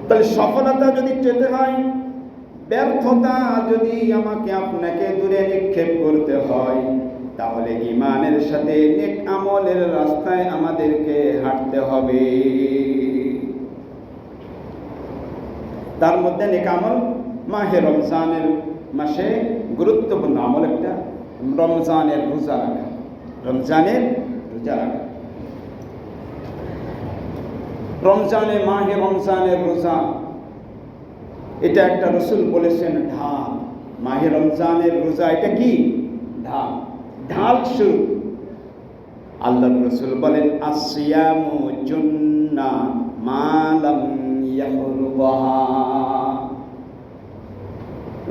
তাহলে সফলতা যদি পেতে হয়, ব্যর্থতা যদি আমাকে আপনাকে দূরে নিক্ষেপ করতে হয়, তাহলে ঈমানের সাথে নেক আমলের রাস্তায় আমাদেরকে হাঁটতে হবে। তার মধ্যে নেক আমল, মাহে রমজানের মাসে গুরুত্বপূর্ণ আমল একটা রমজানের রোজা রাখা। রমজানের রোজা রাখা, মাহে রমজানের রোজা, এটা একটা রাসূল বলেছেন ঢাল। মাহে রমজানের রোজা এটা কি? ঢাল, ঢাল স্বরূপ। আল্লাহর রাসূল বলেন আসিয়ামু জুন্নাহ মা লাম ইয়াহরুবাহা।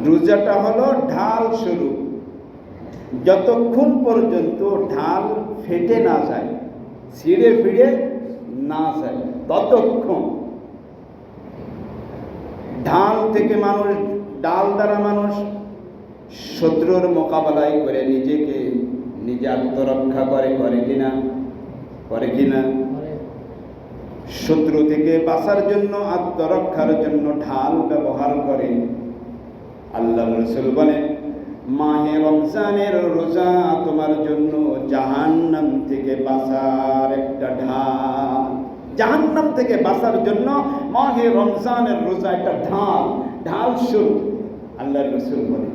রোজাটা হলো ঢাল স্বরূপ, যতক্ষণ পর্যন্ত ঢাল ফেটে না যায়, ছিঁড়ে ফিরে না যায়, ততক্ষণ। ঢাল থেকে মানুষ, ডাল দ্বারা মানুষ শত্রুর মোকাবেলায় করে নিজেকে নিজে আত্মরক্ষা করে কিনা? শত্রু থেকে বাঁচার জন্য, আত্মরক্ষার জন্য ঢাল ব্যবহার করে। আল্লাহর রাসূল বলেন মাহে রমজানের রোজা তোমার জন্য জাহান্নাম থেকে বাঁচার একটা ঢাল। জাহান্নাম থেকে বাঁচার জন্য মাহে রমজানের রোজা একটা ঢাল স্বরূপ। আল্লাহর রাসূল বলেন